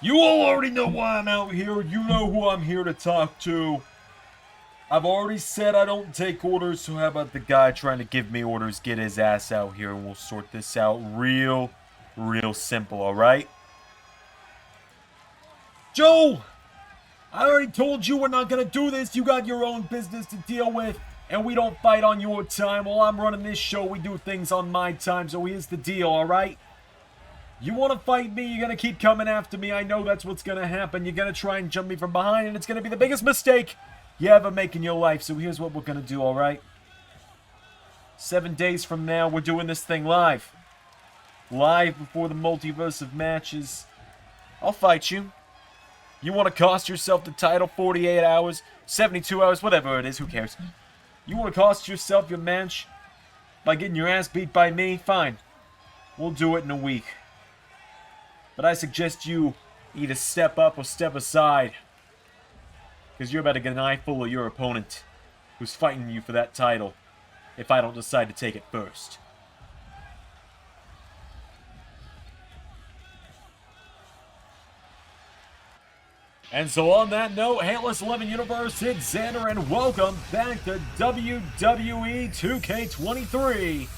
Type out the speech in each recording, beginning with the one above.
You all already know why I'm out here. You know who I'm here to talk to. I've already said I don't take orders, so how about the guy trying to give me orders get his ass out here and we'll sort this out real simple, alright? Joe! I already told you we're not gonna do this. You got your own business to deal with, and we don't fight on your time. While I'm running this show, we do things on my time, so here's the deal, alright? You want to fight me, you're going to keep coming after me. I know that's what's going to happen. You're going to try and jump me from behind, and it's going to be the biggest mistake you ever make in your life. So here's what we're going to do, alright? 7 days from now, we're doing this thing live. Live before the multiverse of matches. I'll fight you. You want to cost yourself the title 48 hours, 72 hours, whatever it is, who cares? You want to cost yourself your match by getting your ass beat by me? Fine. We'll do it in a week. But I suggest you either step up or step aside. Because you're about to get an eyeful of your opponent who's fighting you for that title if I don't decide to take it first. And so on that note, Hatless 11 Universe, it's Xander, and welcome back to WWE 2K23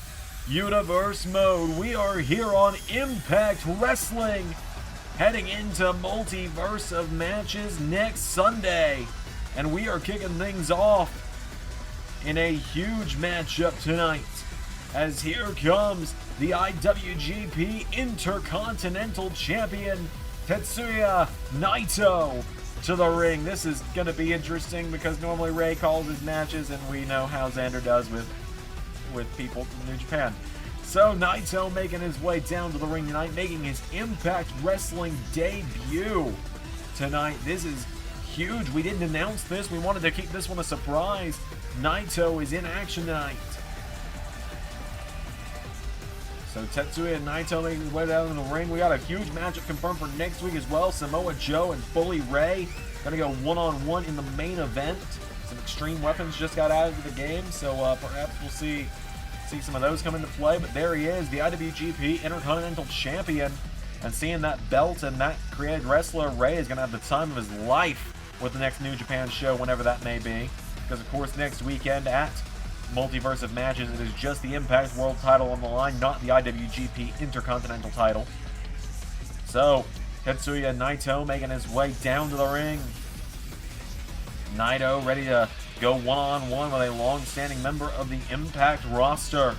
Universe Mode. We are here on Impact Wrestling, heading into Multiverse of Matches next Sunday. And we are kicking things off in a huge matchup tonight, as here comes the IWGP Intercontinental Champion, Tetsuya Naito, to the ring. This is going to be interesting because normally Ray calls his matches, and we know how Xander does with people from New Japan. So Naito making his way down to the ring tonight, making his Impact Wrestling debut tonight. This is huge. We didn't announce this. We wanted to keep this one a surprise. Naito is in action tonight. So Tetsuya and Naito making his way down in the ring. We got a huge matchup confirmed for next week as well. Samoa Joe and Bully Ray gonna go one-on-one in the main event. Some extreme weapons just got added to the game, so perhaps we'll see some of those come into play. But there he is, the IWGP Intercontinental Champion. And seeing that belt and that created wrestler, Ray is going to have the time of his life with the next New Japan show, whenever that may be. Because, of course, next weekend at Multiverse of Matches, it is just the Impact World title on the line, not the IWGP Intercontinental title. So, Tetsuya Naito making his way down to the ring. Naito ready to go one-on-one with a long-standing member of the Impact roster.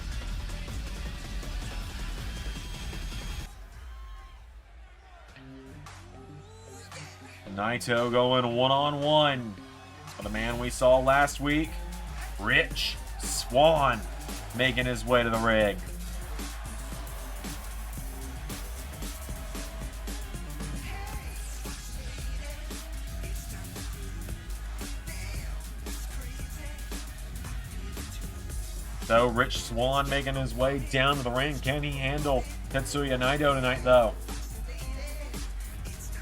Naito going one-on-one with the man we saw last week, Rich Swann, making his way to the ring. So Rich Swann making his way down to the ring. Can he handle Tetsuya Naito tonight, though?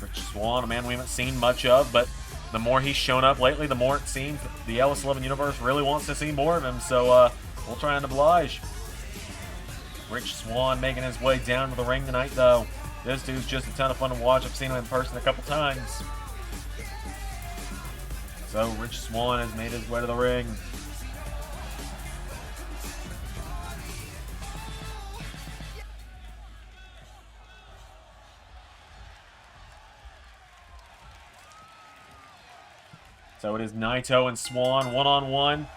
Rich Swann, a man we haven't seen much of, but the more he's shown up lately, the more it seems the LS11 Universe really wants to see more of him, so we'll try and oblige. Rich Swann making his way down to the ring tonight, though. This dude's just a ton of fun to watch. I've seen him in person a couple times. So Rich Swann has made his way to the ring. So it is Naito and Swann one-on-one.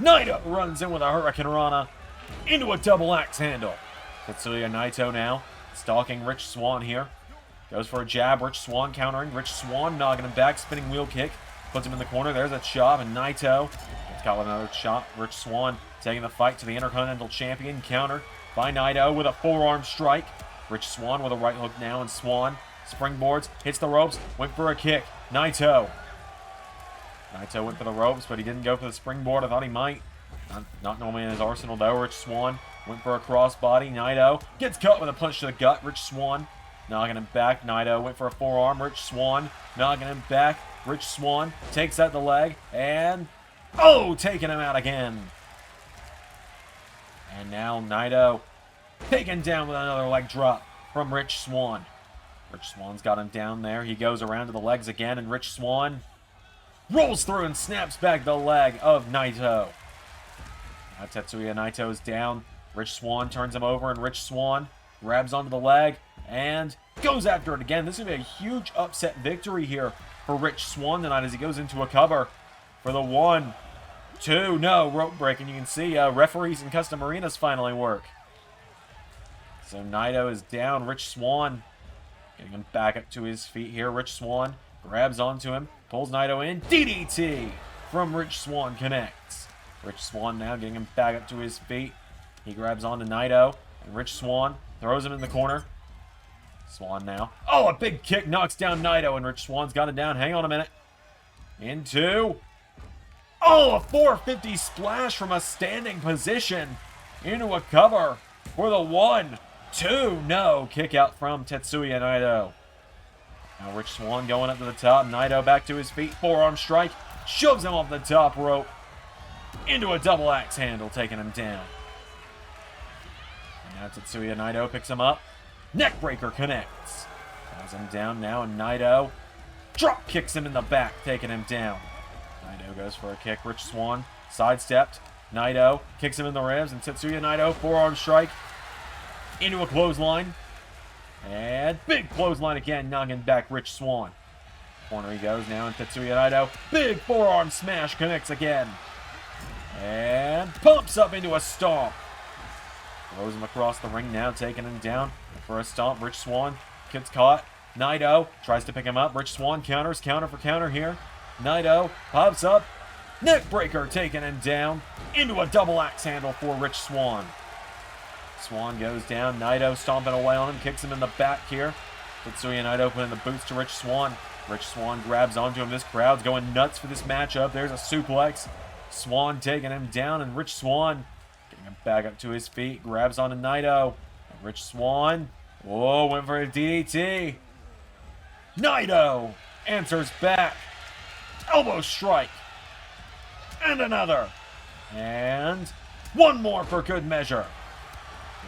Naito runs in with a Hurricane Rana into a double axe handle. Tetsuya Naito now stalking Rich Swann here. Goes for a jab. Rich Swann countering. Rich Swann knocking him back. Spinning wheel kick. Puts him in the corner. There's a chop. And Naito gets caught with another chop. Rich Swann taking the fight to the Intercontinental Champion. Counter by Naito with a forearm strike. Rich Swann with a right hook now. And Swann springboards. Hits the ropes. Went for a kick. Naito went for the ropes, but he didn't go for the springboard. I thought he might. Not normally in his arsenal, though. Rich Swann went for a crossbody. Naito gets cut with a punch to the gut. Rich Swann knocking him back. Naito went for a forearm. Rich Swann knocking him back. Rich Swann takes out the leg. And, taking him out again. And now Naito taken down with another leg drop from Rich Swann. Rich Swann's got him down there. He goes around to the legs again, and Rich Swann rolls through and snaps back the leg of Naito. Now Tetsuya Naito's down. Rich Swann turns him over, and Rich Swann grabs onto the leg and goes after it again. This is going to be a huge upset victory here for Rich Swann tonight as he goes into a cover for the 1, 2. No, rope break, and you can see referees and custom arenas finally work. So Naito is down. Rich Swann getting him back up to his feet here. Rich Swann grabs onto him, pulls Naito in. DDT from Rich Swann connects. Rich Swann now getting him back up to his feet. He grabs onto Naito, and Rich Swann throws him in the corner. Swann now. Oh, a big kick knocks down Naito, and Rich Swann's got it down. Hang on a minute. Into. Oh, a 450 splash from a standing position into a cover for the 1, 2. No, kick out from Tetsuya Naito. Now Rich Swann going up to the top. Naito back to his feet. Forearm strike. Shoves him off the top rope into a double axe handle, taking him down. And now Tetsuya Naito picks him up. Neckbreaker connects. Has him down now, and Naito drop kicks him in the back, taking him down. Naito goes for a kick. Rich Swann sidestepped. Naito kicks him in the ribs, and Tetsuya Naito forearm strike into a clothesline. And big clothesline again, knocking back Rich Swann. Corner he goes now, and Tetsuya Naito. Big forearm smash connects again. And pumps up into a stomp. Throws him across the ring now, taking him down for a stomp. Rich Swann gets caught. Naito tries to pick him up. Rich Swann counters, counter for counter here. Naito pops up. Neckbreaker taking him down into a double axe handle for Rich Swann. Swann goes down. Naito stomping away on him, kicks him in the back here. Tetsuya Naito putting the boots to Rich Swann. Rich Swann grabs onto him. This crowd's going nuts for this matchup. There's a suplex. Swann taking him down, and Rich Swann getting him back up to his feet. Grabs onto Naito. And Rich Swann, whoa, went for a DDT. Naito answers back. Elbow strike. And another. And one more for good measure.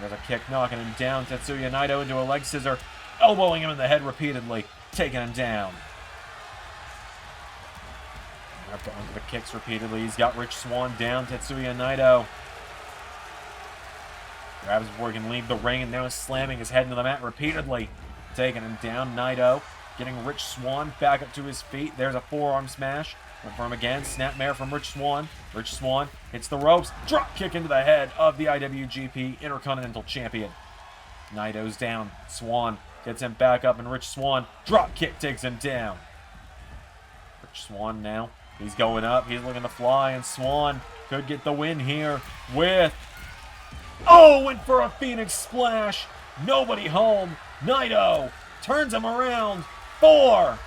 There's a kick knocking him down. Tetsuya Naito into a leg scissor. Elbowing him in the head repeatedly. Taking him down. Going for the kicks repeatedly. He's got Rich Swann down. Tetsuya Naito grabs before he can leave the ring, and now is slamming his head into the mat repeatedly. Taking him down. Naito getting Rich Swann back up to his feet. There's a forearm smash. Went for him again. Snapmare from Rich Swann. Rich Swann hits the ropes. Drop kick into the head of the IWGP Intercontinental Champion. Naito's down. Swann gets him back up, and Rich Swann drop kick takes him down. Rich Swann now. He's going up. He's looking to fly, and Swann could get the win here with... Oh, went for a Phoenix Splash. Nobody home. Naito turns him around for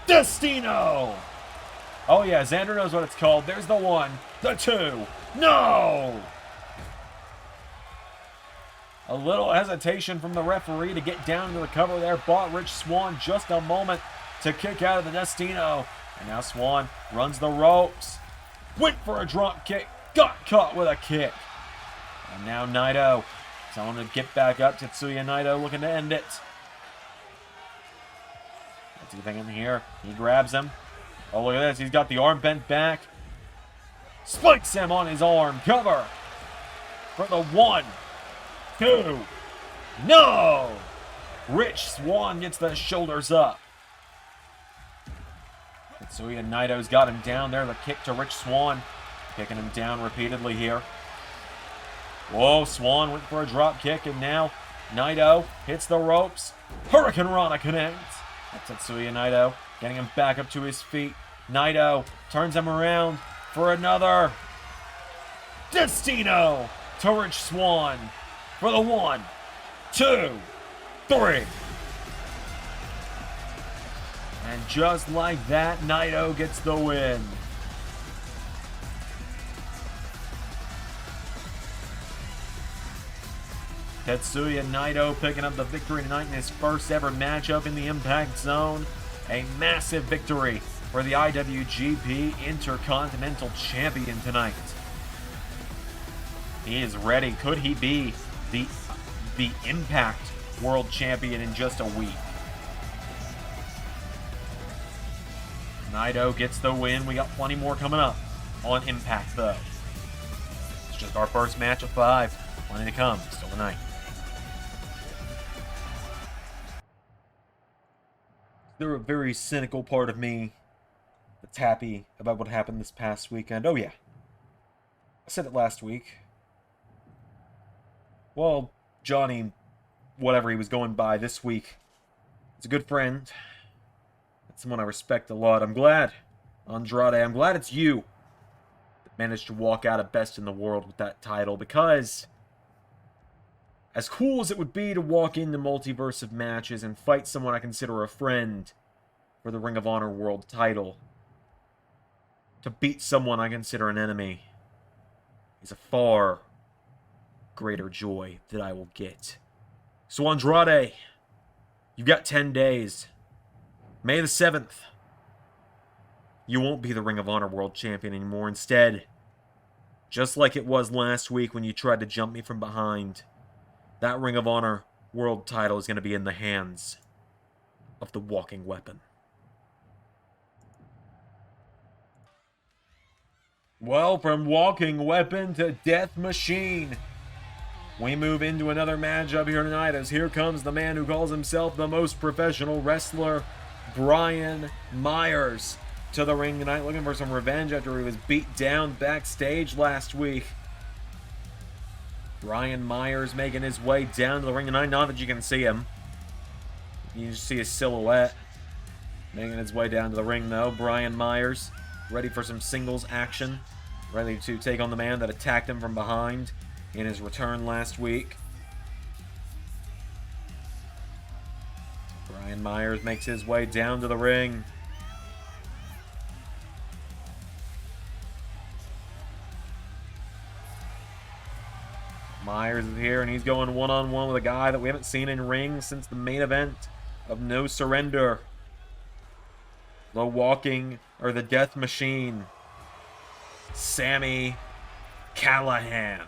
Destino. Oh, yeah, Xander knows what it's called. There's the 1, the 2. No! A little hesitation from the referee to get down to the cover there. Bought Rich Swann just a moment to kick out of the Destino. And now Swann runs the ropes. Went for a drop kick. Got caught with a kick. And now Naito telling him to get back up. Tetsuya Naito looking to end it. What's he thinking here? He grabs him. Oh, look at this. He's got the arm bent back. Spikes him on his arm. Cover. For the 1, 2. No! Rich Swann gets the shoulders up. Tetsuya Naito's got him down there. The kick to Rich Swann. Kicking him down repeatedly here. Whoa, Swann went for a drop kick, and now Naito hits the ropes. Hurricane Rana connects. That's Tetsuya Naito getting him back up to his feet. Naito turns him around for another. Destino to Rich Swann for the 1, 2, 3. And just like that, Naito gets the win. Tetsuya Naito picking up the victory tonight in his first ever matchup in the Impact Zone. A massive victory for the IWGP Intercontinental Champion tonight. He is ready. Could he be the Impact World Champion in just a week. Naito gets the win. We got plenty more coming up on Impact, though. It's just our first match of 5. Plenty to come. Still tonight. There's a very cynical part of me that's happy about what happened this past weekend. Oh, yeah. I said it last week. Well, Johnny, whatever he was going by this week, is a good friend. It's someone I respect a lot. I'm glad, Andrade, I'm glad it's you that managed to walk out of Best in the World with that title, because as cool as it would be to walk into Multiverse of Matches and fight someone I consider a friend for the Ring of Honor World title, to beat someone I consider an enemy is a far greater joy that I will get. So Andrade, you've got 10 days. May the 7th, you won't be the Ring of Honor World Champion anymore. Instead, just like it was last week when you tried to jump me from behind, that Ring of Honor World title is going to be in the hands of the Walking Weapon. Well, from Walking Weapon to Death Machine, we move into another matchup here tonight, as here comes the man who calls himself the most professional wrestler, Brian Myers, to the ring tonight, looking for some revenge after he was beat down backstage last week. Brian Myers making his way down to the ring tonight. Not that you can see him. You just see his silhouette. Making his way down to the ring, though. Brian Myers, ready for some singles action. Ready to take on the man that attacked him from behind in his return last week. Brian Myers makes his way down to the ring. Myers is here, and he's going one-on-one with a guy that we haven't seen in ring since the main event of No Surrender. The Death Machine, Sami Callihan.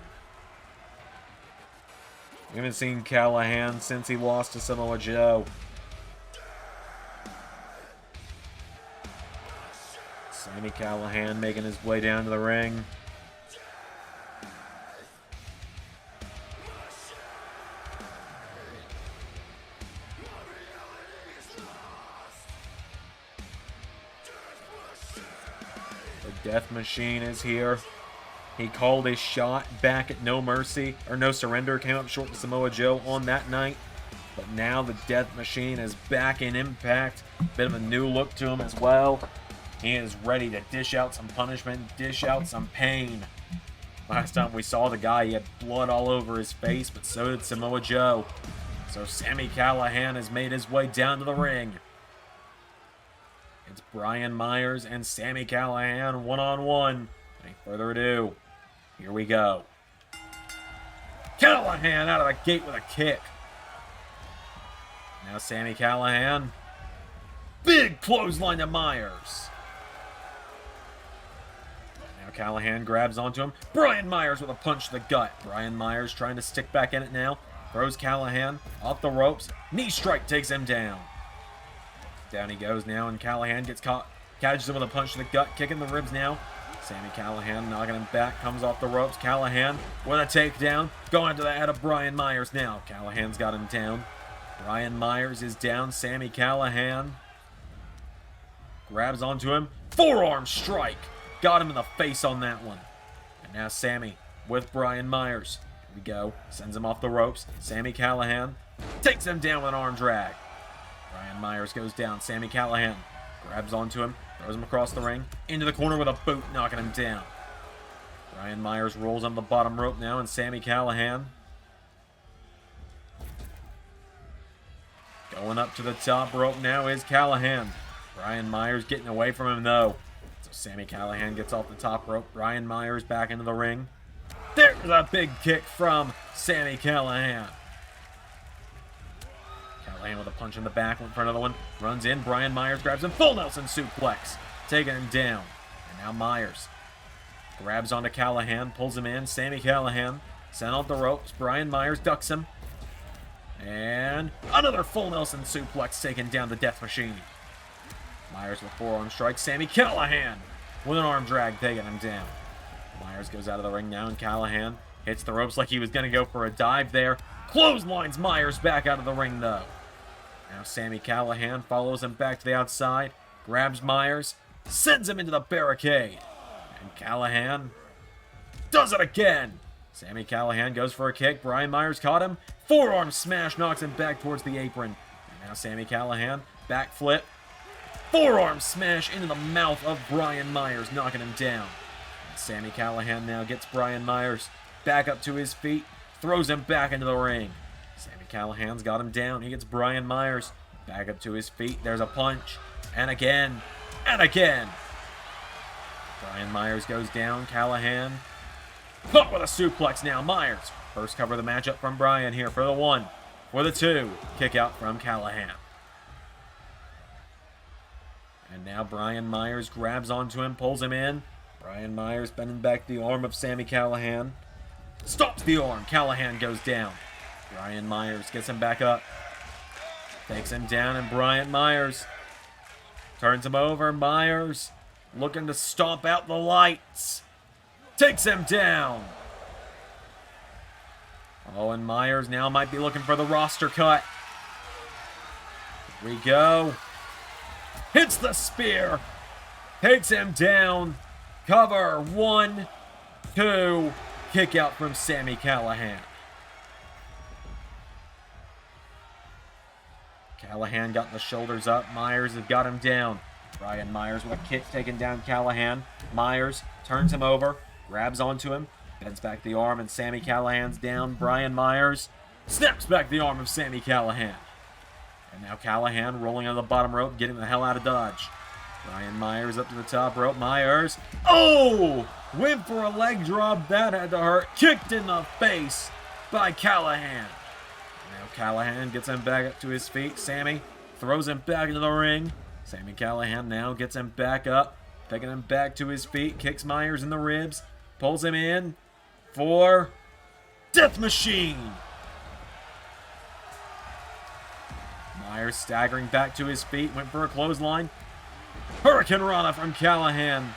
We haven't seen Callihan since he lost to Samoa Joe. Sami Callihan making his way down to the ring. The Death Machine is here. He called his shot back at No Surrender, came up short to Samoa Joe on that night. But now the Death Machine is back in Impact. Bit of a new look to him as well. He is ready to dish out some punishment, dish out some pain. Last time we saw the guy, he had blood all over his face, but so did Samoa Joe. So Sami Callihan has made his way down to the ring. It's Brian Myers and Sami Callihan one-on-one. Any further ado, here we go. Callihan out of the gate with a kick. Now Sami Callihan. Big clothesline to Myers. Now Callihan grabs onto him. Brian Myers with a punch to the gut. Brian Myers trying to stick back in it now. Throws Callihan off the ropes. Knee strike takes him down. Down he goes now, and Callihan gets caught. Catches him with a punch to the gut, kicking the ribs now. Sami Callihan knocking him back, comes off the ropes. Callihan with a takedown, going to the head of Brian Myers now. Callahan's got him down. Brian Myers is down. Sami Callihan grabs onto him. Forearm strike. Got him in the face on that one. And now Sami with Brian Myers. Here we go. Sends him off the ropes. Sami Callihan takes him down with an arm drag. Brian Myers goes down. Sami Callihan grabs onto him. Throws him across the ring. Into the corner with a boot, knocking him down. Brian Myers rolls on the bottom rope now, and Sami Callihan going up to the top rope now is Callihan. Brian Myers getting away from him, though. So Sami Callihan gets off the top rope. Brian Myers back into the ring. There's a big kick from Sami Callihan. Callihan with a punch in the back, went for another one. Runs in. Brian Myers grabs him. Full Nelson suplex. Taking him down. And now Myers grabs onto Callihan. Pulls him in. Sami Callihan sent off the ropes. Brian Myers ducks him. And another full Nelson suplex taking down the Death Machine. Myers with forearm strike. Sami Callihan with an arm drag taking him down. Myers goes out of the ring now, and Callihan hits the ropes like he was going to go for a dive there. Clotheslines Myers back out of the ring, though. Now Sami Callihan follows him back to the outside, grabs Myers, sends him into the barricade. And Callihan does it again. Sami Callihan goes for a kick. Brian Myers caught him. Forearm smash knocks him back towards the apron. And now Sami Callihan, backflip. Forearm smash into the mouth of Brian Myers, knocking him down. And Sami Callihan now gets Brian Myers back up to his feet, throws him back into the ring. Sami Callihan's got him down. He gets Brian Myers back up to his feet. There's a punch. And again. And again. Brian Myers goes down. Callihan caught with a suplex now. Myers. First cover of the matchup from Brian here for the 1. For the 2. Kick out from Callihan. And now Brian Myers grabs onto him, pulls him in. Brian Myers bending back the arm of Sami Callihan. Stops the arm. Callihan goes down. Brian Myers gets him back up. Takes him down, and Brian Myers turns him over. Myers looking to stomp out the lights. Takes him down. Oh, and Myers now might be looking for the roster cut. Here we go. Hits the spear. Takes him down. Cover. 1, 2. Kick out from Sami Callihan. Callihan got the shoulders up. Myers has got him down. Brian Myers with a kick taking down Callihan. Myers turns him over. Grabs onto him. Bends back the arm, and Sami Callihan's down. Brian Myers snaps back the arm of Sami Callihan. And now Callihan rolling on the bottom rope, getting the hell out of Dodge. Brian Myers up to the top rope. Myers. Oh! Went for a leg drop. That had to hurt. Kicked in the face by Callihan. Now Callihan gets him back up to his feet. Sami throws him back into the ring. Sami Callihan now gets him back up. Taking him back to his feet. Kicks Myers in the ribs. Pulls him in for Death Machine. Myers staggering back to his feet. Went for a clothesline. Hurricane Rana from Callihan.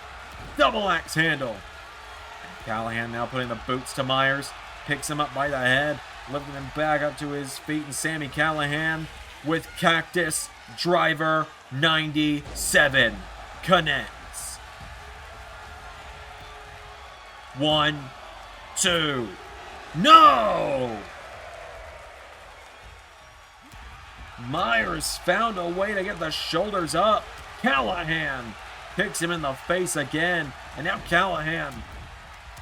Double axe handle. And Callihan now putting the boots to Myers. Picks him up by the head. Lifting him back up to his feet. And Sami Callihan with Cactus Driver 97 connects. 1, 2. No! Myers found a way to get the shoulders up. Callihan kicks him in the face again. And now Callihan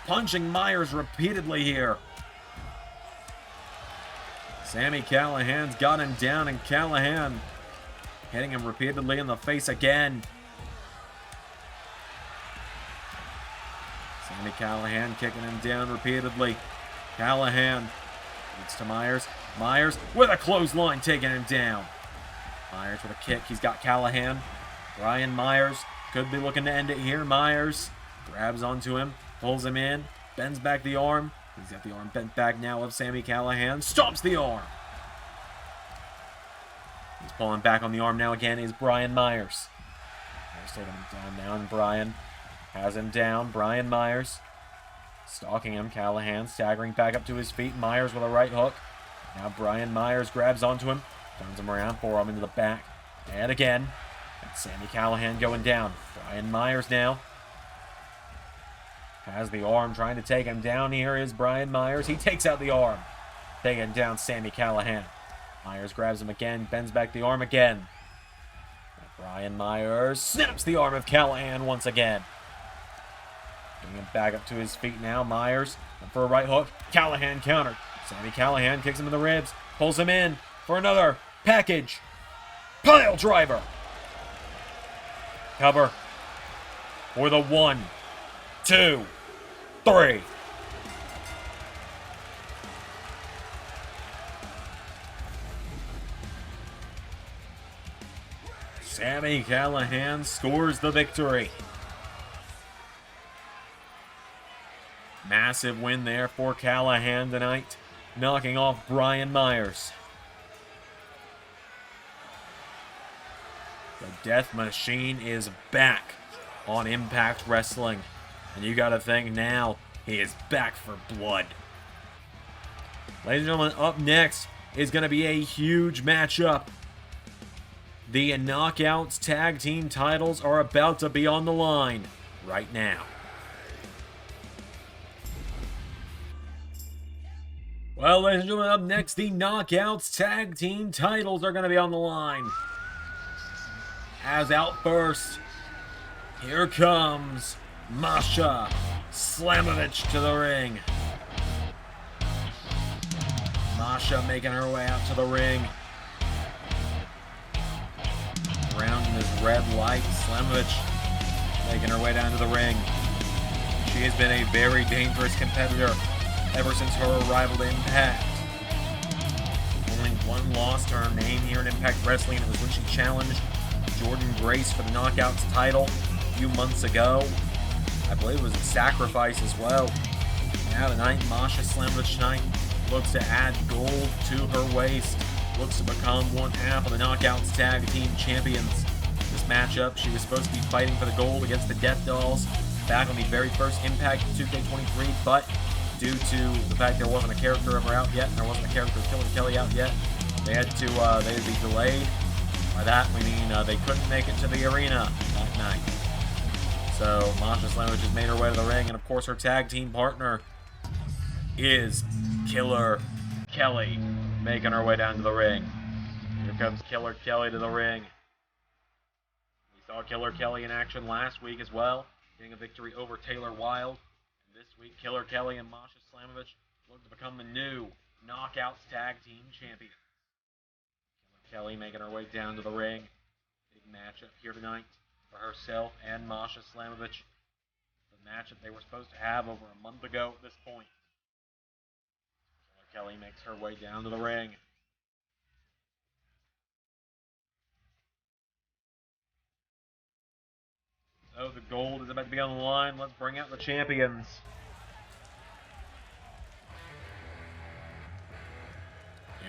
punching Myers repeatedly here. Sami Callihan's got him down, and Callihan hitting him repeatedly in the face again. Sami Callihan kicking him down repeatedly. Callihan leads to Myers. Myers with a clothesline taking him down. Myers with a kick. He's got Callihan. Brian Myers could be looking to end it here. Myers grabs onto him, pulls him in, bends back the arm. He's got the arm bent back now of Sami Callihan. Stomps the arm. He's pulling back on the arm now again is Brian Myers. Myers taking him down now, and Brian has him down. Brian Myers stalking him. Callihan staggering back up to his feet. Myers with a right hook. Now Brian Myers grabs onto him. Turns him around, forearm into the back. And again. And Sami Callihan going down. Brian Myers now has the arm trying to take him down. Here is Brian Myers. He takes out the arm. Taking down Sami Callihan. Myers grabs him again. Bends back the arm again. And Brian Myers snaps the arm of Callihan once again. Bringing him back up to his feet now. Myers for a right hook. Callihan countered. Sami Callihan kicks him in the ribs. Pulls him in for another package. Pile driver. Cover for the 1, 2, 3. Sami Callihan scores the victory. Massive win there for Callihan tonight, knocking off Brian Myers. The Death Machine is back on Impact Wrestling. And you gotta think now, he is back for blood. Ladies and gentlemen, up next is going to be a huge matchup. The Knockouts Tag Team titles are about to be on the line right now. Well, ladies and gentlemen, up next, the Knockouts Tag Team titles are going to be on the line. As out first, here comes Masha Slamovich to the ring. Masha making her way out to the ring. Around in this red light, Slamovich making her way down to the ring. She has been a very dangerous competitor ever since her arrival to Impact. Only one loss to her name here in Impact Wrestling, and it was when she challenged Jordynne Grace for the Knockouts title a few months ago. I believe it was a sacrifice as well. Now tonight, Masha Slamovich tonight looks to add gold to her waist. Looks to become one half of the Knockouts Tag Team Champions. This matchup, she was supposed to be fighting for the gold against the Death Dolls back on the very first Impact 2K23, but due to the fact there wasn't a character of her out yet, and there wasn't a character of Killer Kelly out yet, they had to be delayed. By that, we mean they couldn't make it to the arena that night. So, Masha Slamovich has made her way to the ring, and of course her tag team partner is Killer Kelly, making her way down to the ring. Here comes Killer Kelly to the ring. We saw Killer Kelly in action last week as well, getting a victory over Taylor Wilde. And this week, Killer Kelly and Masha Slamovich look to become the new Knockouts Tag Team Champions. Killer Kelly making her way down to the ring. Big matchup here tonight for herself and Masha Slamovich. The matchup they were supposed to have over a month ago at this point. Kelly makes her way down to the ring. So the gold is about to be on the line. Let's bring out the champions.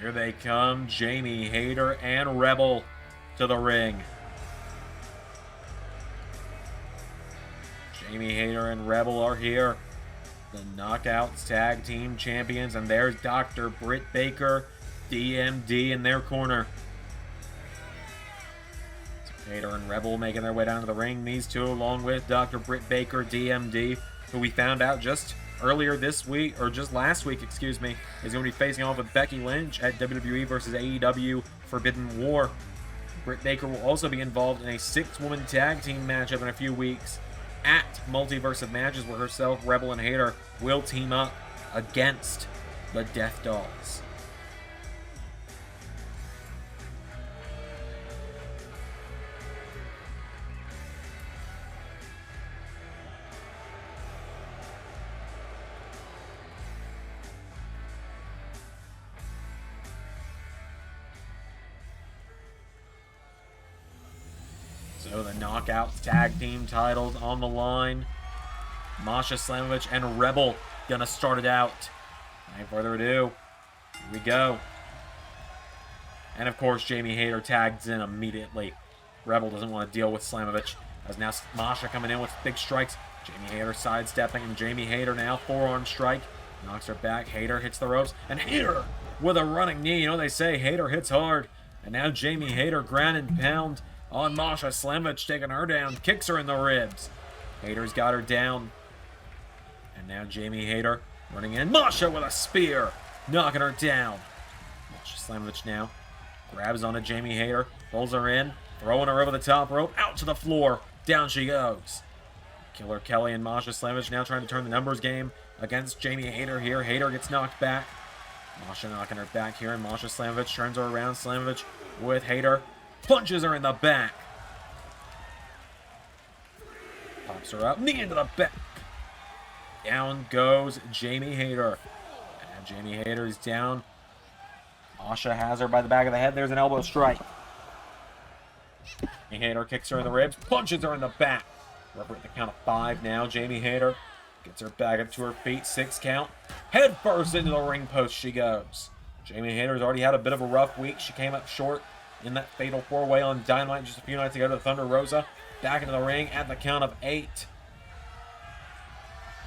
Here they come, Jamie Hayter and Rebel to the ring. Jamie Hayter and Rebel are here. The Knockouts Tag Team Champions, and there's Dr. Britt Baker, DMD in their corner. So Hayter and Rebel making their way down to the ring. These two, along with Dr. Britt Baker, DMD, who we found out just earlier this week, or just last week, excuse me, is going to be facing off with Becky Lynch at WWE versus AEW Forbidden War. Britt Baker will also be involved in a 6-woman tag team matchup in a few weeks at Multiverse of Matches, where herself, Rebel, and Hayter will team up against the Death Dolls. So the Knockouts Tag Team titles on the line. Masha Slamovich and Rebel gonna start it out. Without further ado, here we go. And of course, Jamie Hayter tags in immediately. Rebel doesn't want to deal with Slamovich. As now Masha coming in with big strikes. Jamie Hayter sidestepping, and Jamie Hayter now forearm strike. Knocks her back. Hayter hits the ropes, and Hayter with a running knee. You know they say Hayter hits hard. And now Jamie Hayter ground and pound on Masha Slamovich, taking her down, kicks her in the ribs. Hayter's got her down. And now Jamie Hayter running in. Masha with a spear, knocking her down. Masha Slamovich now grabs onto Jamie Hayter, pulls her in, throwing her over the top rope, out to the floor. Down she goes. Killer Kelly and Masha Slamovich now trying to turn the numbers game against Jamie Hayter here. Hayter gets knocked back. Masha knocking her back here, and Masha Slamovich turns her around. Slamovich with Hayter, punches her in the back. Pops her up, knee into the back. Down goes Jamie Hayter. And Jamie Hayter is down. Masha has her by the back of the head. There's an elbow strike. Jamie Hayter kicks her in the ribs, punches her in the back. We're at the count of 5 now. Jamie Hayter gets her back up to her feet. 6 count. Head first into the ring post she goes. Jamie Hayter's already had a bit of a rough week. She came up short in that fatal 4-way on Dynamite just a few nights ago to Thunder Rosa. Back into the ring at the count of 8.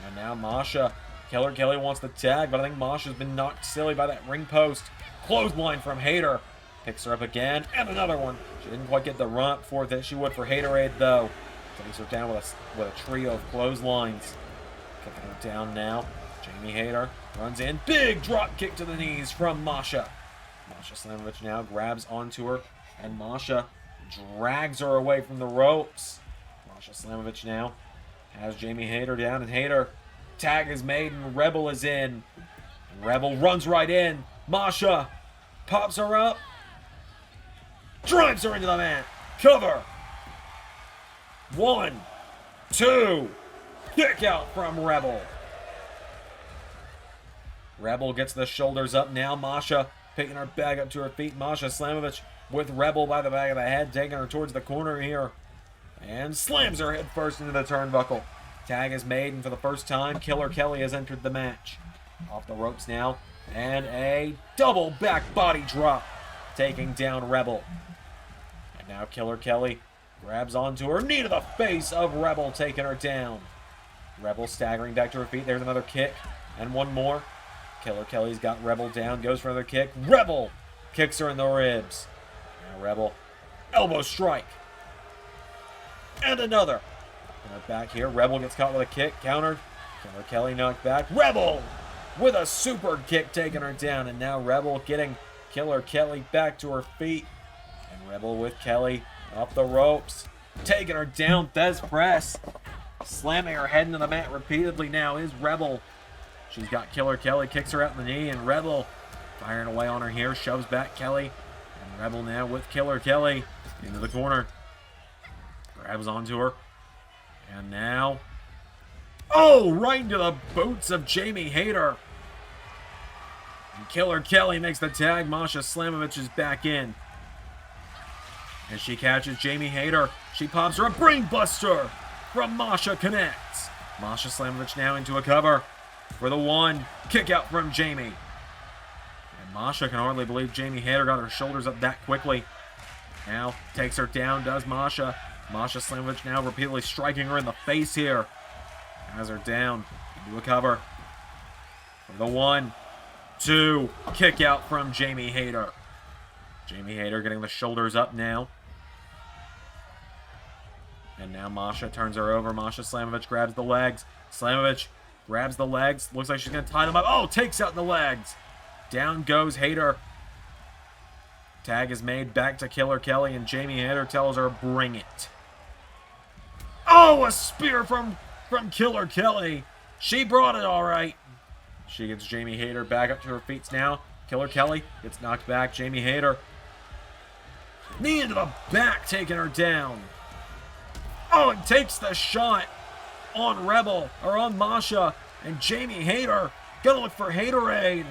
And now Masha. Killer Kelly wants the tag, but I think Masha's been knocked silly by that ring post. Clothesline from Hayter. Picks her up again, and another one. She didn't quite get the run up for that she would for Haterade, though. Takes her down with a trio of clotheslines. Kicking her down now. Jamie Hayter runs in. Big drop kick to the knees from Masha. Masha Slamovich now grabs onto her, and Masha drags her away from the ropes. Masha Slamovich now has Jamie Hayter down, and Hayter tag is made, and Rebel is in. And Rebel runs right in. Masha pops her up, drives her into the mat. Cover. 1, 2. Kick out from Rebel. Rebel gets the shoulders up now. Masha picking her back up to her feet. Masha Slamovich with Rebel by the back of the head, taking her towards the corner here. And slams her head first into the turnbuckle. Tag is made, and for the first time, Killer Kelly has entered the match. Off the ropes now. And a double back body drop, taking down Rebel. And now Killer Kelly grabs onto her. Knee to the face of Rebel, taking her down. Rebel staggering back to her feet. There's another kick. And one more. Killer Kelly's got Rebel down. Goes for another kick. Rebel kicks her in the ribs. Now Rebel. Elbow strike. And another. And back here. Rebel gets caught with a kick. Countered. Killer Kelly knocked back. Rebel with a super kick, taking her down. And now Rebel getting Killer Kelly back to her feet. And Rebel with Kelly up the ropes, taking her down. Thesz press. Slamming her head into the mat repeatedly now is Rebel. She's got Killer Kelly, kicks her out in the knee, and Rebel firing away on her here, shoves back Kelly. And Rebel now with Killer Kelly into the corner. Grabs onto her. And now, oh, right into the boots of Jamie Hayter. And Killer Kelly makes the tag. Masha Slamovich is back in. As she catches Jamie Hayter, she pops her a brain buster from Masha connects. Masha Slamovich now into a cover for the 1. Kick out from Jamie. And Masha can hardly believe Jamie Hayter got her shoulders up that quickly. Now takes her down, does Masha. Masha Slamovich now repeatedly striking her in the face here. Has her down into a cover for the 1, 2. Kick out from Jamie Hayter. Jamie Hayter getting the shoulders up now. And now Masha turns her over. Masha Slamovich grabs the legs. Slamovich grabs the legs. Looks like she's going to tie them up. Oh, takes out the legs. Down goes Hayter. Tag is made back to Killer Kelly, and Jamie Hayter tells her, bring it. Oh, a spear from Killer Kelly. She brought it all right. She gets Jamie Hayter back up to her feet now. Killer Kelly gets knocked back. Jamie Hayter. Knee into the back, taking her down. Oh, and takes the shot on Rebel, or on Masha, and Jamie Hayter gonna look for Haterade.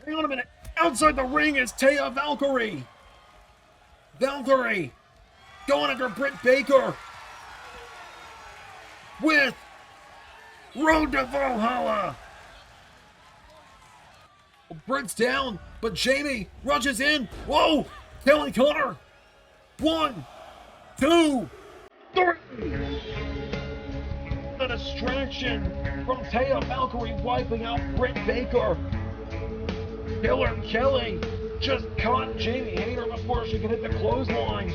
Hang on a minute. Outside the ring is Taya Valkyrie. Valkyrie going after Britt Baker with Road to Valhalla. Britt's down, but Jamie rushes in. Whoa! Kelly caught her. 1, 2, 3. A distraction from Taya Valkyrie wiping out Britt Baker. Killer Kelly just caught Jamie Hayter before she could hit the clothesline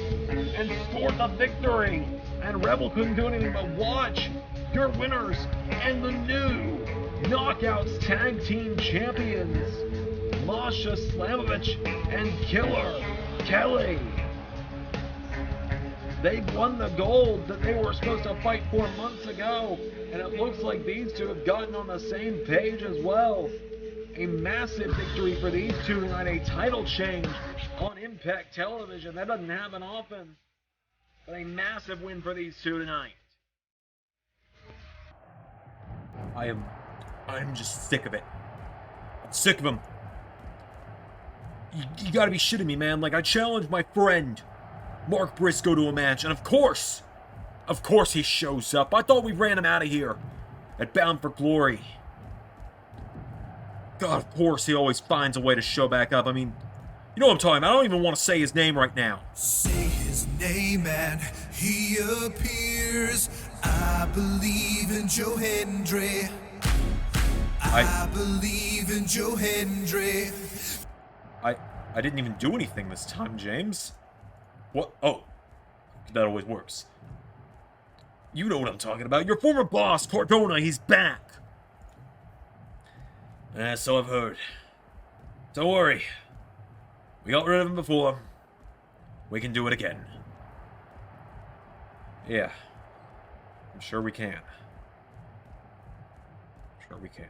and scored the victory. And Rebel couldn't do anything but watch. Your winners and the new Knockouts Tag Team Champions, Masha Slamovich and Killer Kelly. They won the gold that they were supposed to fight for months ago, and it looks like these two have gotten on the same page as well. A massive victory for these two tonight, a title change on Impact Television. That doesn't happen often, but a massive win for these two tonight. I'm just sick of it. I'm sick of him. You gotta be shitting me, man. Like, I challenged my friend Mark Briscoe to a match, and of course he shows up. I thought we ran him out of here at Bound for Glory. God, of course he always finds a way to show back up. I mean, You know what I'm talking about. I don't even want to say his name right now. Say his name and he appears. I believe in Jordynne. I believe in Jordynne. I didn't even do anything this time, James. What? Oh, that always works. You know what I'm talking about. Your former boss, Cardona, he's back. So I've heard. Don't worry. We got rid of him before. We can do it again. Yeah. I'm sure we can. I'm sure we can.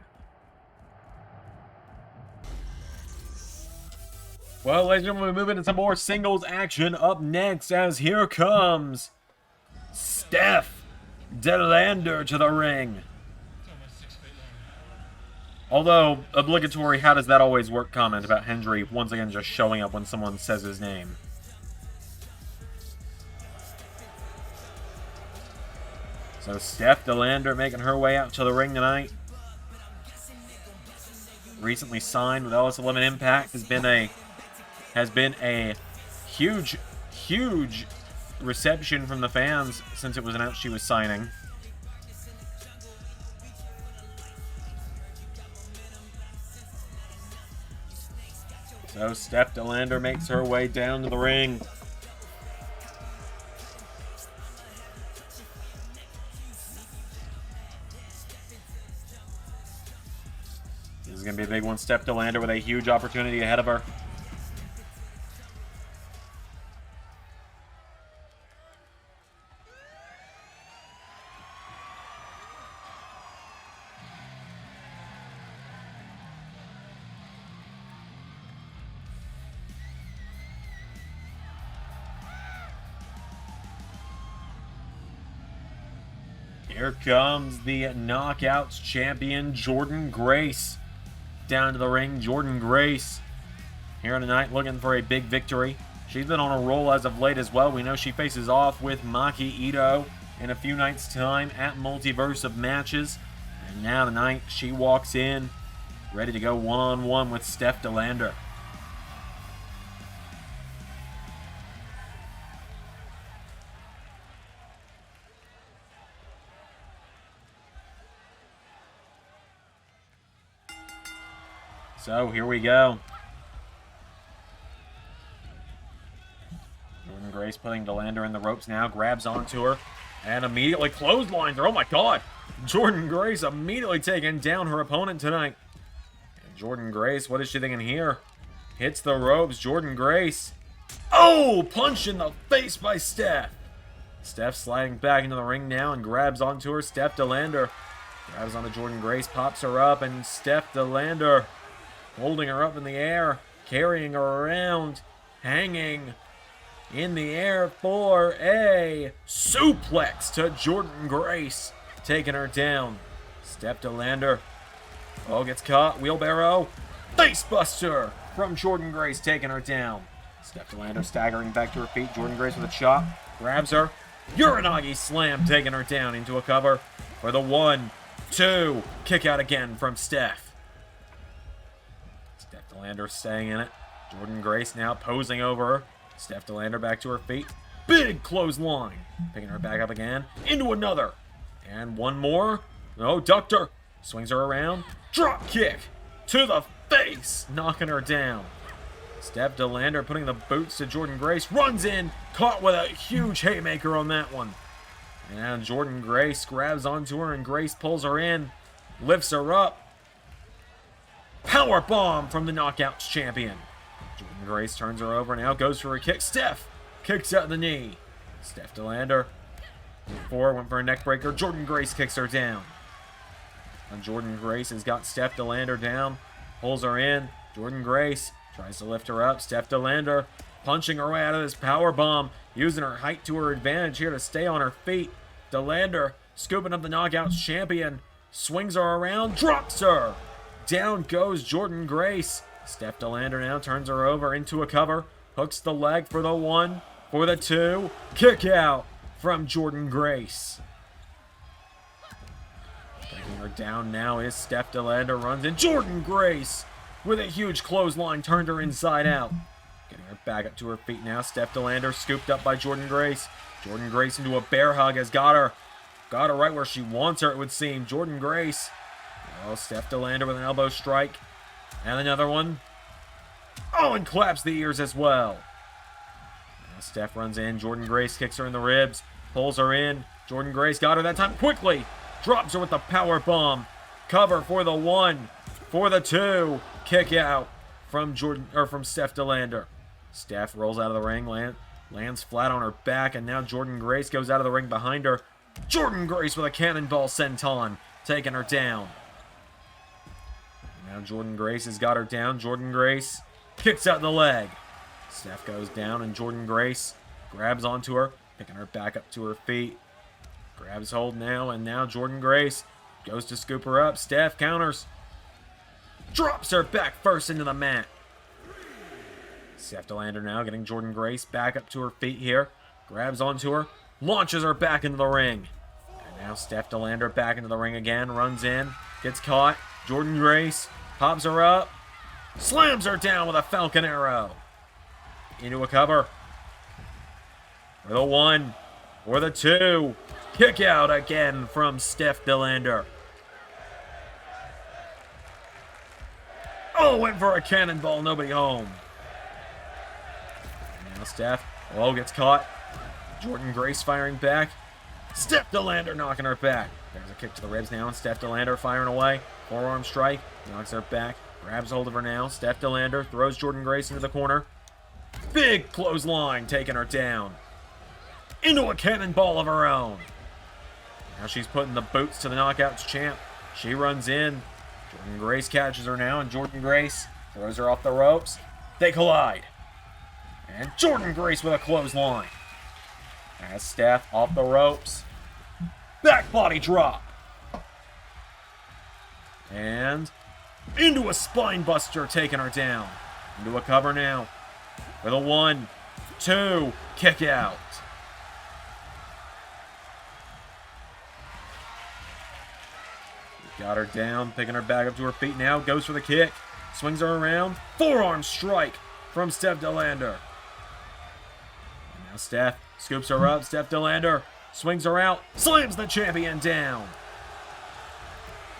Well, ladies and gentlemen, we move into some more singles action up next as here comes Steph De Lander to the ring. Although, obligatory, how does that always work comment about Hendry once again just showing up when someone says his name. So Steph De Lander making her way out to the ring tonight. Recently signed with Ellis 11 Impact, has been a huge reception from the fans since it was announced she was signing. So Steph De Lander makes her way down to the ring. This is going to be a big one. Steph De Lander with a huge opportunity ahead of her. Here comes the Knockouts champion, Jordynne Grace, down to the ring. Jordynne Grace here tonight looking for a big victory. She's been on a roll as of late as well. We know she faces off with Maki Ito in a few nights' time at Multiverse of Matches. And now tonight she walks in ready to go one-on-one with Steph De Lander. So, here we go. Jordynne Grace putting De Lander in the ropes now, grabs onto her, and immediately clotheslines her. Oh my god! Jordynne Grace immediately taking down her opponent tonight. And Jordynne Grace, what is she thinking here? Hits the ropes, Jordynne Grace. Oh! Punch in the face by Steph. Steph sliding back into the ring now and grabs onto her. Steph De Lander grabs onto Jordynne Grace, pops her up, and Steph De Lander holding her up in the air, carrying her around, hanging in the air for a suplex to Jordynne Grace, taking her down. Steph De Lander, oh, gets caught, wheelbarrow, facebuster from Jordynne Grace, taking her down. Steph De Lander staggering back to her feet, Jordynne Grace with a chop, grabs her, Uranagi slam, taking her down into a cover for the 1-2, kick out again from Steph. Steph De Lander staying in it. Jordynne Grace now posing over her. Steph De Lander back to her feet. Big clothesline. Picking her back up again. Into another. And one more. No, ducked her. Swings her around. Drop kick to the face. Knocking her down. Steph De Lander putting the boots to Jordynne Grace. Runs in. Caught with a huge haymaker on that one. And Jordynne Grace grabs onto her and Grace pulls her in. Lifts her up. Power bomb from the Knockouts champion. Jordynne Grace turns her over, now goes for a kick. Steph kicks out the knee. Steph De Lander went for a neck breaker. Jordynne Grace kicks her down. And Jordynne Grace has got Steph De Lander down, pulls her in. Jordynne Grace tries to lift her up. Steph De Lander punching her way out of this power bomb, using her height to her advantage here to stay on her feet. De Lander scooping up the Knockouts champion, swings her around, drops her. Down goes Jordynne Grace. Steph De Lander now turns her over into a cover. Hooks the leg for the 1, for the 2. Kick out from Jordynne Grace. Taking her down now is Steph De Lander. Runs in. Jordynne Grace with a huge clothesline turned her inside out. Getting her back up to her feet now. Steph De Lander scooped up by Jordynne Grace. Jordynne Grace into a bear hug has got her. Got her right where she wants her, it would seem. Jordynne Grace. Oh, Steph De Lander with an elbow strike. And another one. Oh, and claps the ears as well. Now Steph runs in. Jordynne Grace kicks her in the ribs. Pulls her in. Jordynne Grace got her that time quickly. Drops her with the power bomb. Cover for the 1. For the 2. Kick out from Steph De Lander. Steph rolls out of the ring. Lands flat on her back. And now Jordynne Grace goes out of the ring behind her. Jordynne Grace with a cannonball senton. Taking her down. Now Jordynne Grace has got her down. Jordynne Grace kicks out the leg. Steph goes down and Jordynne Grace grabs onto her, picking her back up to her feet. Grabs hold now, and now Jordynne Grace goes to scoop her up. Steph counters. Drops her back first into the mat. Steph De Lander now getting Jordynne Grace back up to her feet here. Grabs onto her, launches her back into the ring. And now Steph De Lander back into the ring again, runs in, gets caught. Jordynne Grace pops her up, slams her down with a Falcon Arrow. Into a cover. For the 1, for the 2. Kick out again from Steph De Lander. Oh, went for a cannonball, nobody home. And now Steph, gets caught. Jordynne Grace firing back. Steph De Lander knocking her back. There's a kick to the ribs now, and Steph De Lander firing away. Forearm strike, knocks her back. Grabs hold of her now. Steph De Lander throws Jordynne Grace into the corner. Big clothesline, taking her down. Into a cannonball of her own. Now she's putting the boots to the Knockouts champ. She runs in. Jordynne Grace catches her now, and Jordynne Grace throws her off the ropes. They collide. And Jordynne Grace with a clothesline. As Steph off the ropes. Back body drop. And into a spine buster, taking her down. Into a cover now. For the 1, 2, kick out. Got her down, picking her back up to her feet now. Goes for the kick. Swings her around. Forearm strike from Steph De Lander. And now Steph scoops her up. Steph De Lander swings her out. Slams the champion down.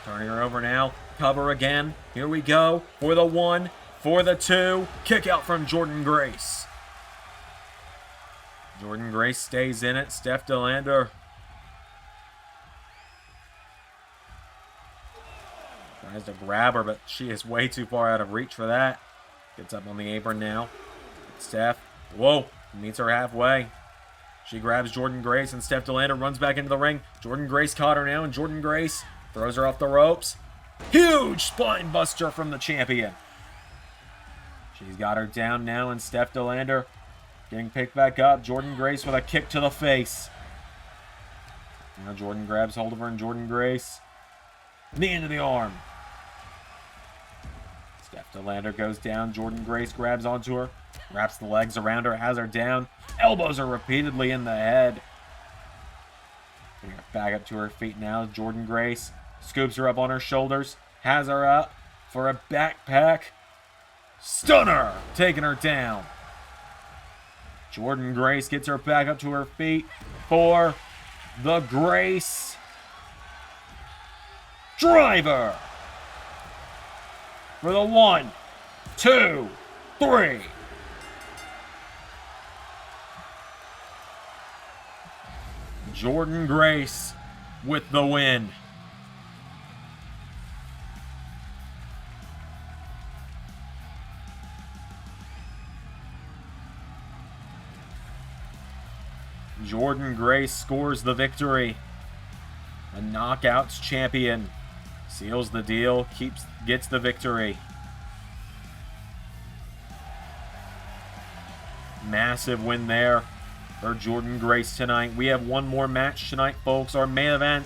Turning her over now. Cover again. Here we go. For the 1, for the 2. Kick out from Jordynne Grace. Jordynne Grace stays in it. Steph De Lander tries to grab her, but she is way too far out of reach for that. Gets up on the apron now. Steph, meets her halfway. She grabs Jordynne Grace, and Steph De Lander runs back into the ring. Jordynne Grace caught her now, and Jordynne Grace throws her off the ropes. Huge spine buster from the champion. She's got her down now, and Steph De Lander getting picked back up. Jordynne Grace with a kick to the face. Now Jordynne grabs hold of her, and Jordynne Grace, knee into the arm. Steph De Lander goes down. Jordynne Grace grabs onto her, wraps the legs around her, has her down. Elbows her repeatedly in the head. Bring her back up to her feet now. Jordynne Grace scoops her up on her shoulders, has her up for a backpack stunner, taking her down. Jordynne Grace gets her back up to her feet for the Grace Driver. For the 1, 2, 3. Jordynne Grace with the win. Jordynne Grace scores the victory. The Knockouts champion seals the deal, gets the victory. Massive win there for Jordynne Grace tonight. We have one more match tonight, folks. Our main event,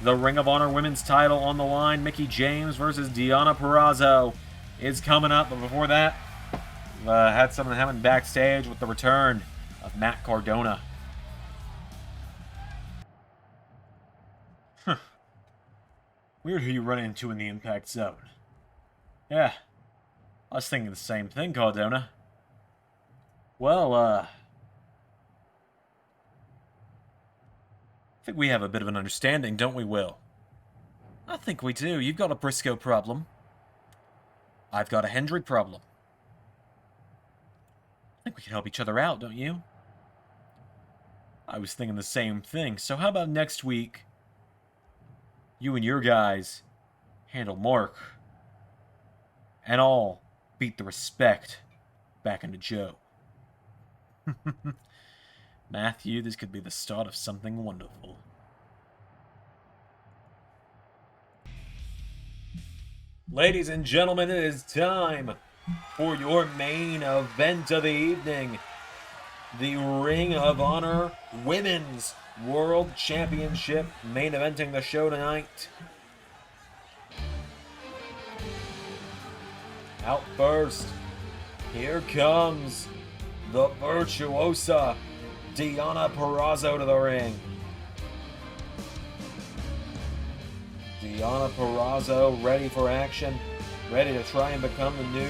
the Ring of Honor Women's title on the line. Mickie James versus Deonna Purrazzo is coming up. But before that, had something happen backstage with the return of Matt Cardona. Weird who you run into in the Impact Zone. Yeah, I was thinking the same thing, Cardona. Well, I think we have a bit of an understanding, don't we, Will? I think we do. You've got a Briscoe problem. I've got a Hendry problem. I think we can help each other out, don't you? I was thinking the same thing. So how about next week, you and your guys handle Mark, and I'll beat the respect back into Joe. Matthew, this could be the start of something wonderful. Ladies and gentlemen, it is time for your main event of the evening. The Ring of Honor Women's World Championship, main eventing the show tonight. Out first, here comes the virtuosa Deonna Purrazzo to the ring. Deonna Purrazzo ready for action, ready to try and become the new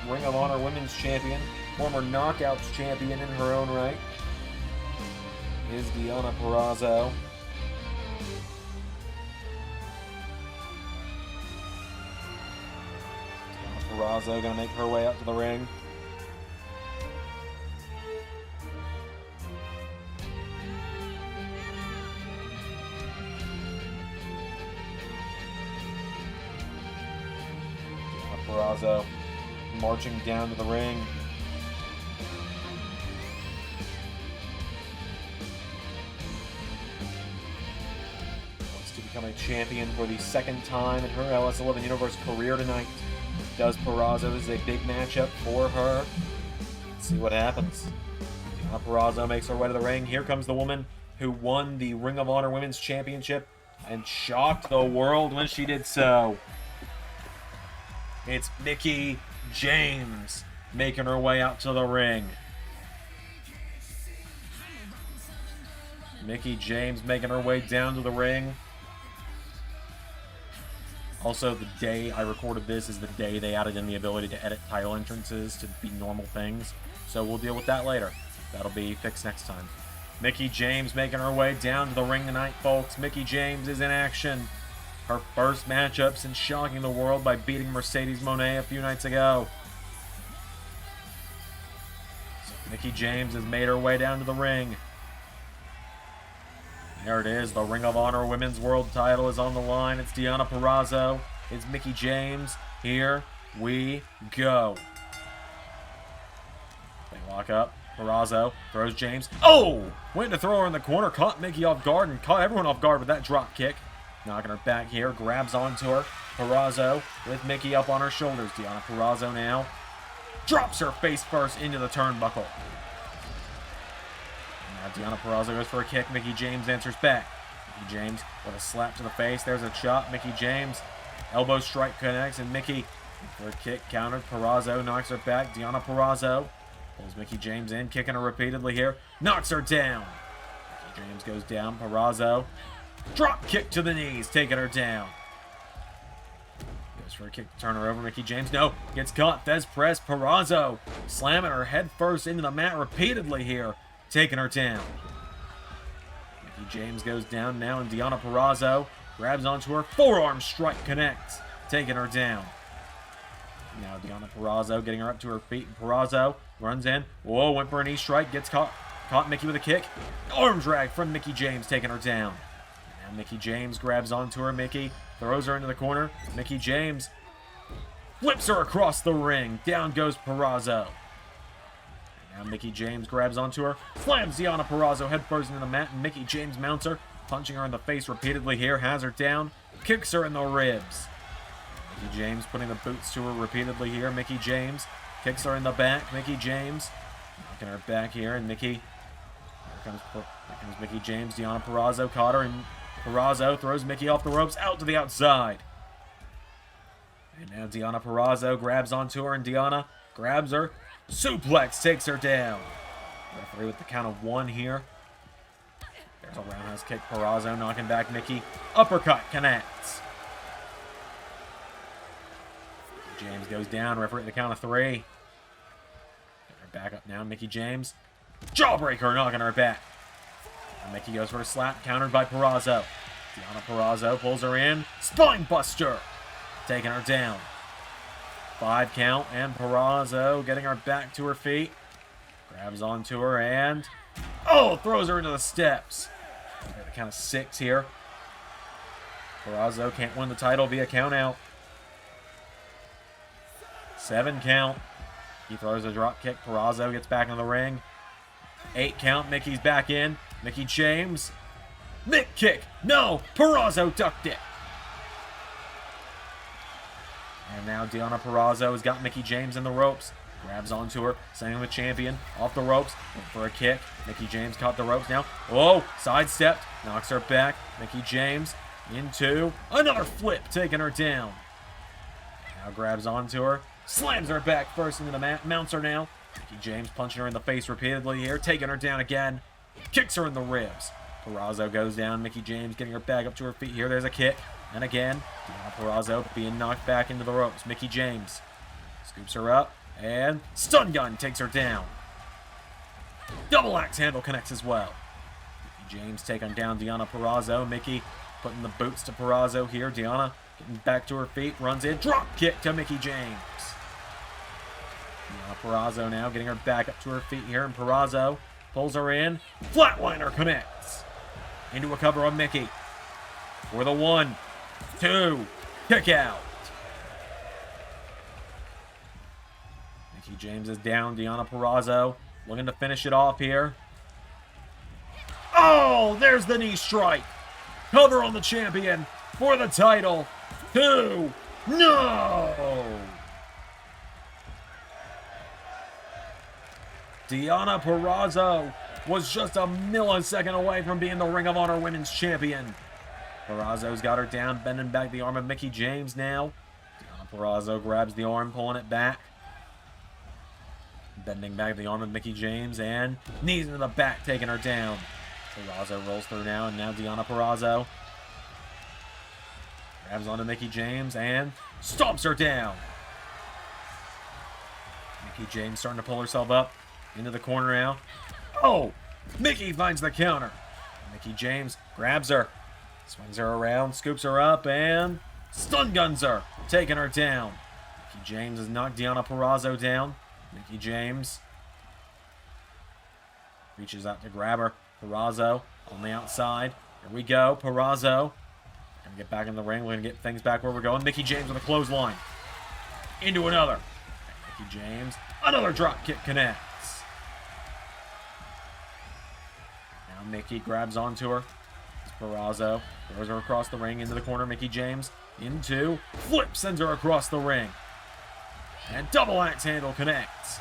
Ring of Honor Women's Champion, former Knockouts Champion in her own right. Is Deonna Purrazzo. Deonna Purrazzo gonna make her way up to the ring. Purrazzo marching down to the ring. Wants to become a champion for the second time in her LS11 Universe career tonight. Does Purrazzo? This is a big matchup for her. Let's see what happens. Deonna Purrazzo makes her way to the ring. Here comes the woman who won the Ring of Honor Women's Championship and shocked the world when she did so. It's Mickie James making her way out to the ring. Mickie James making her way down to the ring. Also, the day I recorded this is the day they added in the ability to edit title entrances to be normal things. So we'll deal with that later. That'll be fixed next time. Mickie James making her way down to the ring tonight, folks. Mickie James is in action. Her first matchup since shocking the world by beating Mercedes Moné a few nights ago. So Mickie James has made her way down to the ring. There it is. The Ring of Honor Women's World title is on the line. It's Deonna Purrazzo. It's Mickie James. Here we go. They lock up. Purrazzo throws James. Oh! Went to throw her in the corner. Caught Mickie off guard and caught everyone off guard with that drop kick. Knocking her back here, grabs onto her. Purrazzo with Mickie up on her shoulders. Deonna Purrazzo now drops her face first into the turnbuckle. Now Deonna Purrazzo goes for a kick. Mickie James answers back. Mickie James with a slap to the face. There's a chop. Mickie James elbow strike connects, and Mickie for a kick countered. Purrazzo knocks her back. Deonna Purrazzo pulls Mickie James in, kicking her repeatedly here. Knocks her down. Mickie James goes down. Purrazzo drop kick to the knees, taking her down. Goes for a kick to turn her over. Mickie James, no, gets caught. Thez press. Purrazzo slamming her head first into the mat repeatedly here, taking her down. Mickie James goes down now, and Deonna Purrazzo grabs onto her. Forearm strike connects, taking her down. Now Deonna Purrazzo getting her up to her feet. Purrazzo runs in. Whoa, went for a knee strike. Gets caught. Caught Mickie with a kick. Arm drag from Mickie James, taking her down. Mickie James grabs onto her. Mickie throws her into the corner. Mickie James flips her across the ring. Down goes Purrazzo. Now Mickie James grabs onto her. Slams Deonna Purrazzo headfirst into the mat. And Mickie James mounts her, punching her in the face repeatedly here. Has her down. Kicks her in the ribs. Mickie James putting the boots to her repeatedly here. Mickie James kicks her in the back. Mickie James knocking her back here. And Mickie... Here comes Mickie James. Deonna Purrazzo caught her, and Purrazzo throws Mickie off the ropes out to the outside. And now Deonna Purrazzo grabs onto her, and Deonna grabs her. Suplex takes her down. Referee with the count of 1 here. There's a roundhouse kick. Purrazzo knocking back Mickie. Uppercut connects. James goes down. Referee at the count of 3. Get her back up now. Mickie James. Jawbreaker knocking her back. And Mickie goes for a slap, countered by Purrazzo. Deonna Purrazzo pulls her in. Spine buster. Taking her down. 5 count, and Purrazzo getting her back to her feet. Grabs onto her and... oh, throws her into the steps. Got the count of 6 here. Purrazzo can't win the title via count out. 7 count. He throws a drop kick. Purrazzo gets back in the ring. 8 count. Mickie's back in. Mickie James. Mick kick. No. Purrazzo ducked it. And now Deonna Purrazzo has got Mickie James in the ropes. Grabs onto her. Sending the champion off the ropes. Went for a kick. Mickie James caught the ropes now. Oh, sidestepped. Knocks her back. Mickie James into another flip. Taking her down. Now grabs onto her. Slams her back first into the mat. Mounts her now. Mickie James punching her in the face repeatedly here. Taking her down again. Kicks her in the ribs. Purrazzo goes down. Mickie James getting her back up to her feet here. There's a kick. And again, Deonna Purrazzo being knocked back into the ropes. Mickie James scoops her up. And stun gun takes her down. Double axe handle connects as well. Mickie James taking down Deonna Purrazzo. Mickie putting the boots to Purrazzo here. Deonna getting back to her feet. Runs in. Drop kick to Mickie James. Deonna Purrazzo now getting her back up to her feet here. And Purrazzo pulls her in. Flatliner connects. Into a cover on Mickie. For the 1, 2, kick out. Mickie James is down. Deonna Purrazzo looking to finish it off here. Oh, there's the knee strike. Cover on the champion for the title. 2, no. Deonna Purrazzo was just a millisecond away from being the Ring of Honor Women's Champion. Purrazzo's got her down, bending back the arm of Mickie James now. Deonna Purrazzo grabs the arm, pulling it back. Bending back the arm of Mickie James, and knees into the back, taking her down. Purrazzo rolls through now, and now Deonna Purrazzo grabs onto Mickie James, and stomps her down. Mickie James starting to pull herself up into the corner now. Oh! Mickie finds the counter. Mickie James grabs her. Swings her around, scoops her up, and stun guns her, taking her down. Mickie James has knocked Deonna Purrazzo down. Mickie James reaches out to grab her. Purrazzo on the outside. Here we go. Purrazzo gonna get back in the ring. We're gonna get things back where we're going. Mickie James with a clothesline. Into another. Mickie James. Another drop kick connects. Now Mickie grabs onto her. Purrazzo throws her across the ring into the corner. Mickie James into flip, sends her across the ring. And double axe handle connects.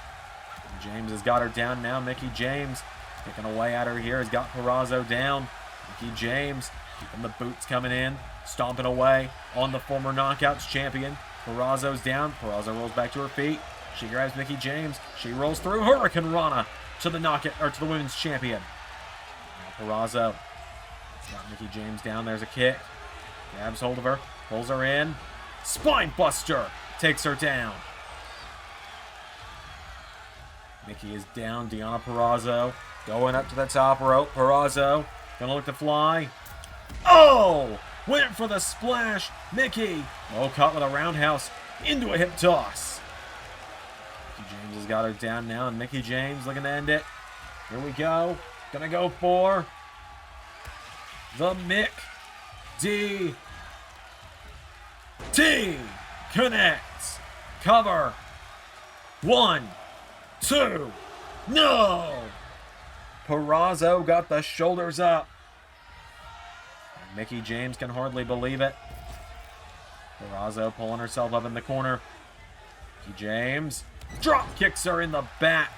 And James has got her down now. Mickie James picking away at her here. Has got Purrazzo down. Mickie James keeping the boots coming in. Stomping away on the former Knockouts champion. Purrazzo's down. Purrazzo rolls back to her feet. She grabs Mickie James. She rolls through. Hurricane Rana to the to the women's champion. Now Purrazzo got Mickie James down. There's a kick. Grabs hold of her. Pulls her in. Spine buster. Takes her down. Mickie is down. Deonna Purrazzo going up to the top rope. Purrazzo gonna look to fly. Oh! Went for the splash. Mickie. Oh, caught with a roundhouse into a hip toss. Mickie James has got her down now. And Mickie James looking to end it. Here we go. Gonna go for the Mick D. T. Connects. Cover. 1, 2. No! Purrazzo got the shoulders up. And Mickie James can hardly believe it. Purrazzo pulling herself up in the corner. Mickie James drop kicks her in the back.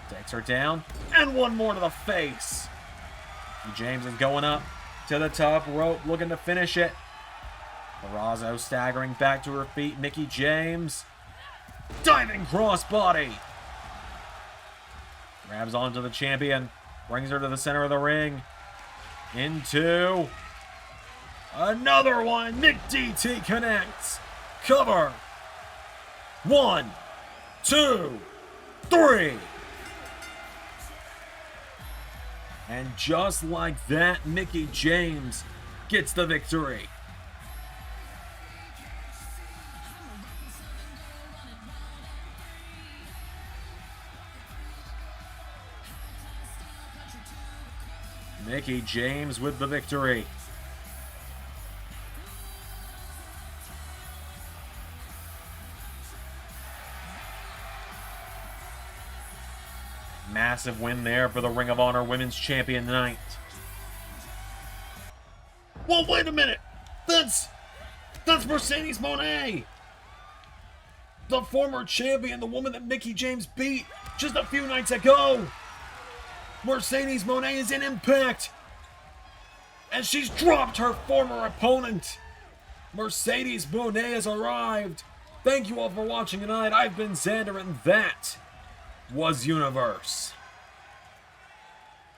Takes her down. And one more to the face. Mickie James is going up to the top rope, looking to finish it. Purrazzo staggering back to her feet. Mickie James diving crossbody. Grabs onto the champion. Brings her to the center of the ring. Into another one. Mick DT connects. Cover. 1, 2, 3. And just like that, Mickie James gets the victory. Mickie James with the victory. Massive win there for the Ring of Honor Women's Champion tonight. Well, wait a minute. That's Mercedes Moné. The former champion, the woman that Mickie James beat just a few nights ago. Mercedes Moné is in Impact. And she's dropped her former opponent. Mercedes Moné has arrived. Thank you all for watching tonight. I've been Xander, and that was Universe.